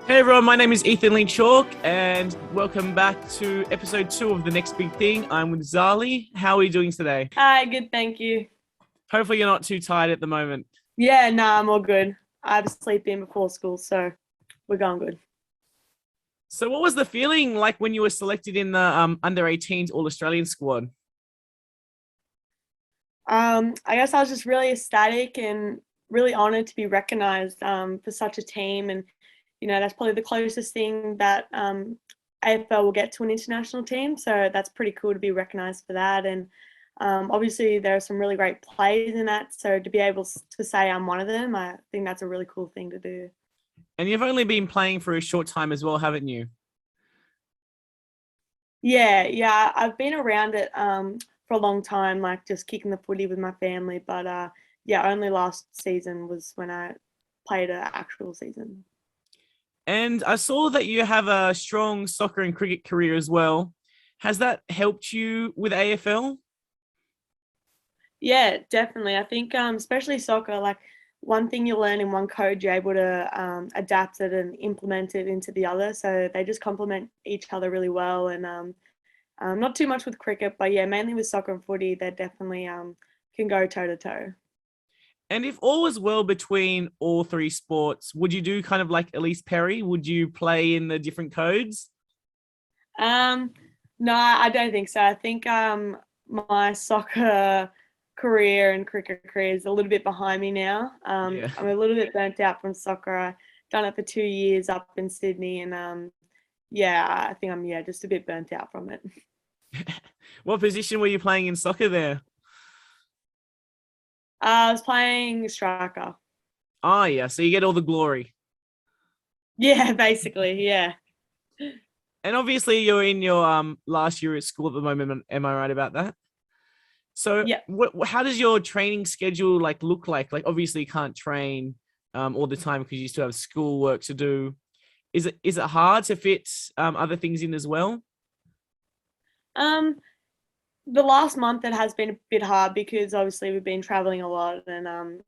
Hey everyone, my name is Ethan Lee Chalk, and welcome back to episode 2 of The Next Big Thing. I'm with Zarlie. How are you doing today? Hi, good, thank you. Hopefully you're not too tired at the moment. Yeah, no, I'm all good. I have a sleep in before school, so we're going good. So what was the feeling like when you were selected in the under 18s All-Australian squad? I guess I was just really ecstatic and really honored to be recognized for such a team, and that's probably the closest thing that AFL will get to an international team. So that's pretty cool to be recognized for that. And obviously, there are some really great players in that. So to be able to say I'm one of them, I think that's a really cool thing to do. And you've only been playing for a short time as well, haven't you? Yeah, I've been around it for a long time, like just kicking the footy with my family. But yeah, only last season was when I played an actual season. And I saw that you have a strong soccer and cricket career as well. Has that helped you with AFL? Yeah, definitely. I think especially soccer, like one thing you learn in one code, you're able to adapt it and implement it into the other. So they just complement each other really well. And not too much with cricket, but yeah, mainly with soccer and footy, they definitely can go toe to toe. And if all was well between all three sports, would you do kind of like Elise Perry? Would you play in the different codes? Um, no, I don't think so. I think my soccer career and cricket career is a little bit behind me now. Yeah. I'm a little bit burnt out from soccer. I've done it for 2 years up in Sydney, and yeah, I think I'm just a bit burnt out from it. What position were you playing in soccer there? I was playing striker. Oh, yeah. So you get all the glory. Yeah, basically, yeah. And obviously, you're in your last year at school at the moment. Am I right about that? So, Yeah. how does your training schedule like look like? Like, obviously, you can't train all the time because you still have school work to do. Is it hard to fit other things in as well? Um, the last month it has been a bit hard because obviously we've been traveling a lot, and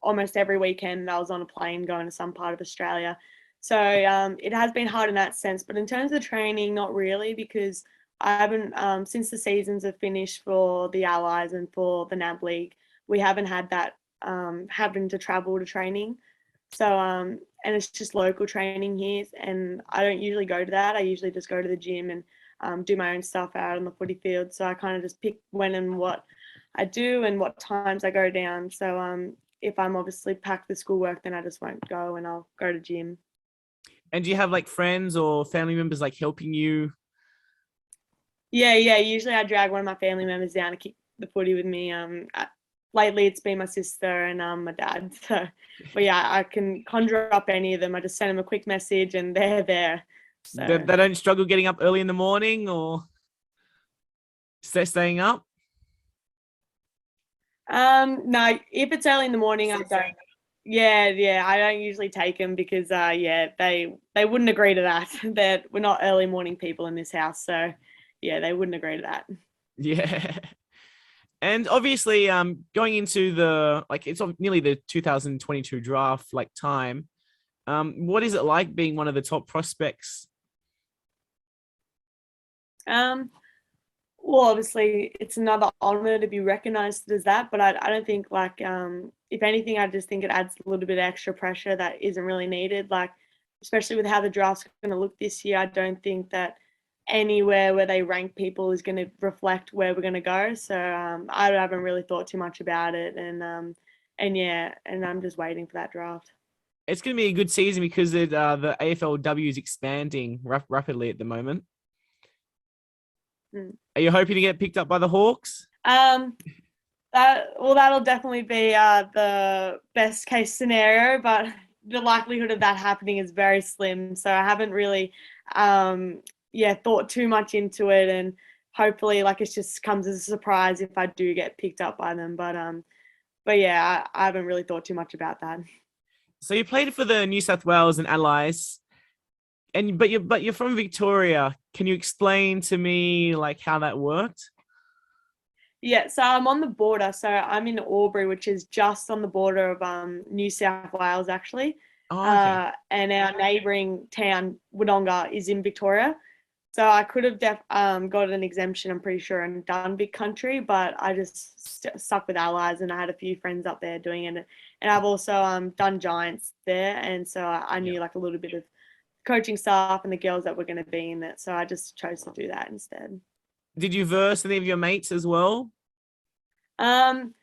almost every weekend I was on a plane going to some part of Australia. So it has been hard in that sense. But in terms of training, not really, because I haven't, since the seasons have finished for the Allies and for the NAB League, we haven't had that having to travel to training. So, and it's just local training here. And I don't usually go to that. I usually just go to the gym and do my own stuff out on the footy field. So I kind of just pick when and what I do and what times I go down. So if I'm obviously packed with schoolwork, then I just won't go and I'll go to gym. And do you have like friends or family members like helping you? Yeah. Usually I drag one of my family members down to kick the footy with me. Lately it's been my sister and my dad. So, but yeah, I can conjure up any of them. I just send them a quick message and they're there. They, So, they don't struggle getting up early in the morning or staying up? no, if it's early in the morning, I don't. Yeah, I don't usually take them because, yeah, they wouldn't agree to that. That we're not early morning people in this house, so yeah, they wouldn't agree to that. Yeah. And obviously, going into the like it's nearly the 2022 draft like time. What is it like being one of the top prospects? Um, well, obviously, it's another honor to be recognized as that, but I don't think like if anything, I just think it adds a little bit of extra pressure that isn't really needed. Like, especially with how the draft's going to look this year, I don't think that anywhere where they rank people is going to reflect where we're going to go. So I haven't really thought too much about it, and yeah, and I'm just waiting for that draft. It's going to be a good season because the AFLW is expanding rapidly at the moment. Mm. Are you hoping to get picked up by the Hawks? Um, that'll definitely be the best case scenario, but the likelihood of that happening is very slim. So I haven't really, thought too much into it, and hopefully, like it just comes as a surprise if I do get picked up by them. But yeah, I haven't really thought too much about that. So you played for the New South Wales and Allies, and but you're from Victoria. Can you explain to me like how that worked? Yeah, so I'm on the border. So I'm in Albury, which is just on the border of New South Wales, actually. Oh, okay. And our neighbouring town, Wodonga, is in Victoria. So I could have got an exemption, I'm pretty sure, and done big country, but I just stuck with allies, and I had a few friends up there doing it. And I've also done giants there, and so I Yeah. knew like a little bit of coaching staff and the girls that were going to be in it. So I just chose to do that instead. Did you verse any of your mates as well? Um,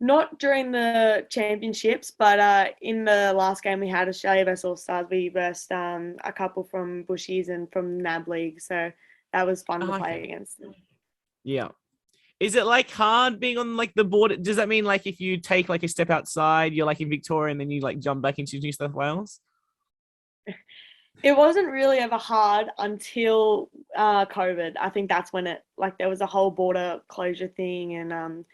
Not during the championships, but in the last game we had, Australia versus All Stars, we versed a couple from Bushies and from NAB League, so that was fun to Oh, play okay. against them. Yeah. Is it like hard being on like the border? Does that mean like if you take like a step outside, you're like in Victoria and then you like jump back into New South Wales? It wasn't really ever hard until COVID. I think that's when it like there was a whole border closure thing, and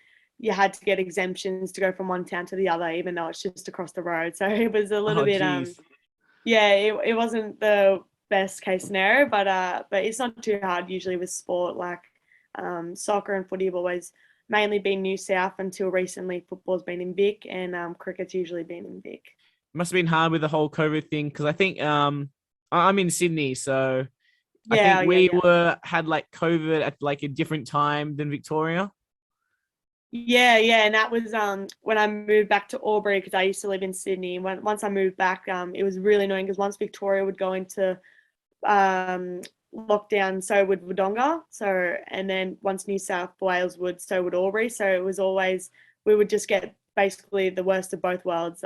you had to get exemptions to go from one town to the other, even though it's just across the road. So it was a little Oh, bit geez. yeah, it wasn't the best case scenario, but it's not too hard usually with sport. Like soccer and footy have always mainly been New South until recently. Football's been in Vic, and cricket's usually been in Vic. Must have been hard with the whole COVID thing because I think I'm in Sydney, so I think Yeah, yeah, we yeah. were had like COVID at like a different time than Victoria. Yeah, yeah, and that was when I moved back to Albury because I used to live in Sydney. Once I moved back, it was really annoying because once Victoria would go into um lockdown, so would Wodonga. So and then once New South Wales would, so would Albury. So it was always we would just get basically the worst of both worlds.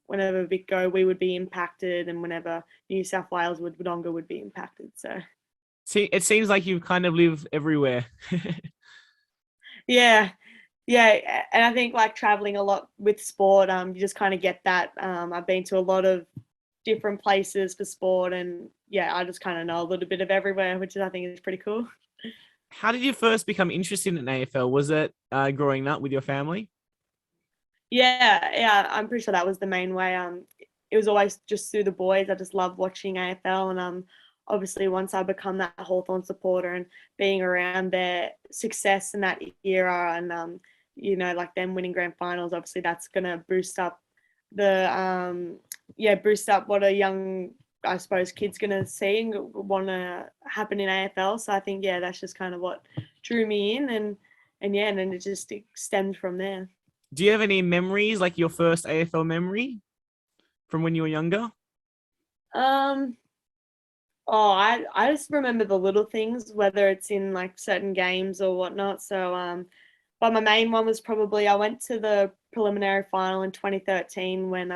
Whenever Vic go, we would be impacted, and whenever New South Wales would, Wodonga would be impacted. So See, it seems like you kind of live everywhere. yeah, yeah, and I think like traveling a lot with sport, you just kind of get that. I've been to a lot of different places for sport, and yeah, I just kind of know a little bit of everywhere, which I think is pretty cool. How did you first become interested in AFL? Was it growing up with your family? Yeah, yeah, I'm pretty sure that was the main way. It was always just through the boys. I just love watching AFL, and obviously once I become that Hawthorn supporter and being around their success in that era, and like them winning grand finals, obviously that's gonna boost up the boost up what a young, I suppose, kid's gonna see and want to happen in AFL. So I think yeah, that's just kind of what drew me in, and yeah, and then it just stemmed from there. Do you have any memories, like your first AFL memory from when you were younger? Um, oh, I just remember the little things, whether it's in like certain games or whatnot. So but my main one was probably I went to the preliminary final in 2013 when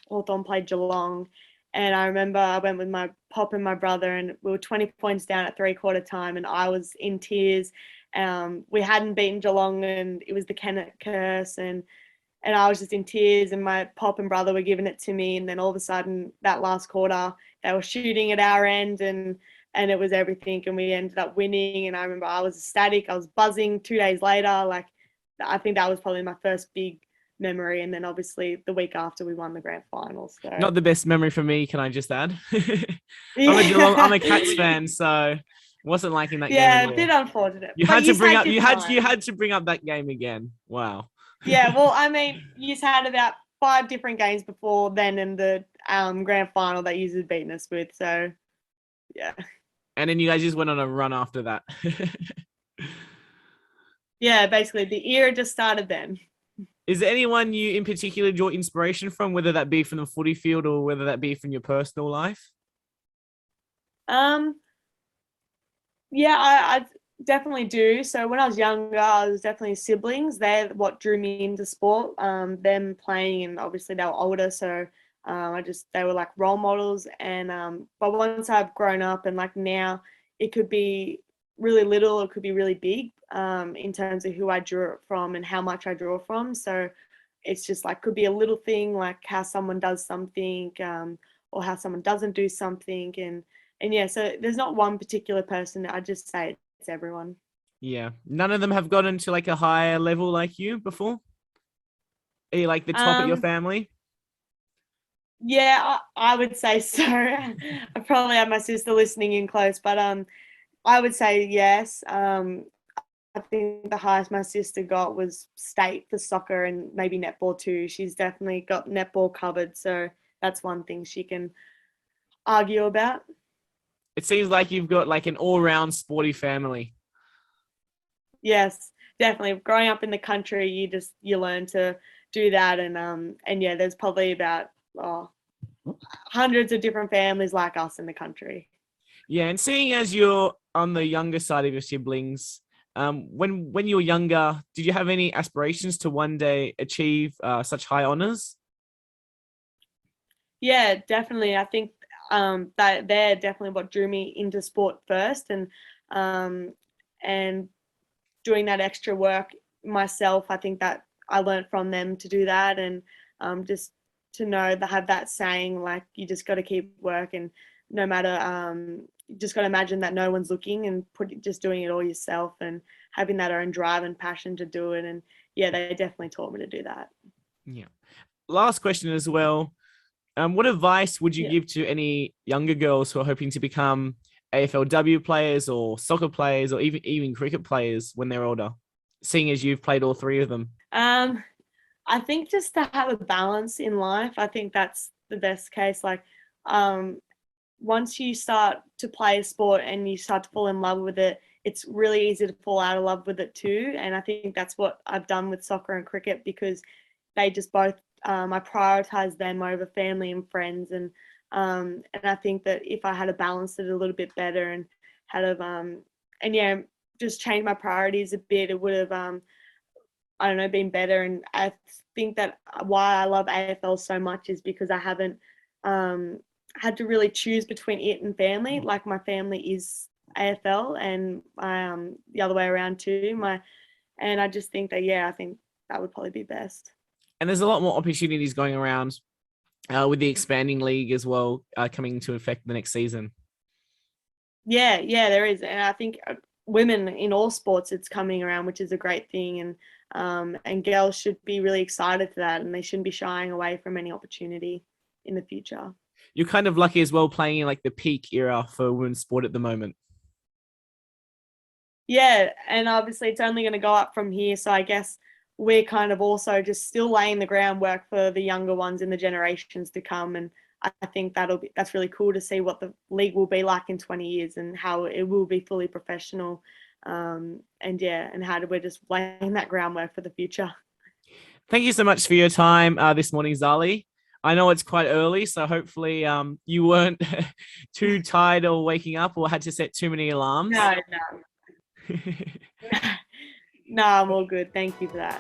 Hawthorn played Geelong, and I remember I went with my pop and my brother, and we were 20 points down at three-quarter time, and I was in tears. We hadn't beaten Geelong, and it was the Kennett curse, and I was just in tears, and my pop and brother were giving it to me, and then all of a sudden that last quarter they were shooting at our end, and it was everything, and we ended up winning. And I remember I was ecstatic, I was buzzing. 2 days later, like I think that was probably my first big memory, and then obviously the week after we won the grand final. So Not the best memory for me, can I just add? I'm yeah, a Cats fan, so wasn't liking that game at yeah, a bit all. unfortunate, You but had to you bring had up good you time. had to bring up that game again. Wow. Yeah, well, I mean, you had about five different games before then in the grand final that you had beaten us with. So yeah, And then you guys just went on a run after that. yeah, basically the era just started then. Is there anyone you in particular draw inspiration from, whether that be from the footy field or whether that be from your personal life? Um, yeah, I definitely do. So when I was younger, I was definitely siblings. They're what drew me into sport. Them playing, and obviously they were older, so I just they were like role models. And but once I've grown up, and like now, it could be really little, it could be really big. In terms of who I drew it from and how much I draw from. So it's just like could be a little thing like how someone does something, or how someone doesn't do something, and yeah, so there's not one particular person. I just say it's everyone. Yeah. None of them have gotten to like a higher level like you before? Are you like the top at your Um, family? yeah, I would say so. I probably have my sister listening in close, but I would say yes. I think the highest my sister got was state for soccer and maybe netball too. She's definitely got netball covered. So that's one thing she can argue about. It seems like you've got like an all-round sporty family. Yes, definitely. Growing up in the country, you learn to do that, and yeah, there's probably about hundreds of different families like us in the country. Yeah, and seeing as you're on the younger side of your siblings, when you were younger, did you have any aspirations to one day achieve such high honors? Yeah, definitely. I think that they're definitely what drew me into sport first, um, and doing that extra work myself. I think that I learned from them to do that, and just to know that have that saying like you just got to keep working, no matter. You just got to imagine that no one's looking and just doing it all yourself and having that own drive and passion to do it. And yeah, they definitely taught me to do that. Yeah. Last question as well. What advice would you Yeah. give to any younger girls who are hoping to become AFLW players or soccer players or even cricket players when they're older, seeing as you've played all three of them? I think just to have a balance in life, I think that's the best case. Like, once you start to play a sport and you start to fall in love with it, it's really easy to fall out of love with it too. And I think that's what I've done with soccer and cricket, because they just both, I prioritize them over family and friends. And I think that if I had to balance it a little bit better and had of, and yeah, just change my priorities a bit, it would have, I don't know, been better. And I think that why I love AFL so much is because I haven't had to really choose between it and family. Like my family is AFL, and the other way around too. And I just think that I think that would probably be best. And there's a lot more opportunities going around with the expanding league as well coming into effect the next season. Yeah, there is, and I think women in all sports it's coming around, which is a great thing, and girls should be really excited for that, and they shouldn't be shying away from any opportunity in the future. You're kind of lucky as well playing in like the peak era for women's sport at the moment. Yeah, and obviously it's only going to go up from here. So I guess we're kind of also just still laying the groundwork for the younger ones in the generations to come. And I think that's really cool to see what the league will be like in 20 years and how it will be fully professional. And how we're just laying that groundwork for the future. Thank you so much for your time this morning, Zarlie. I know it's quite early, so hopefully you weren't too tired or waking up or had to set too many alarms. No, no, no, I'm all good. Thank you for that.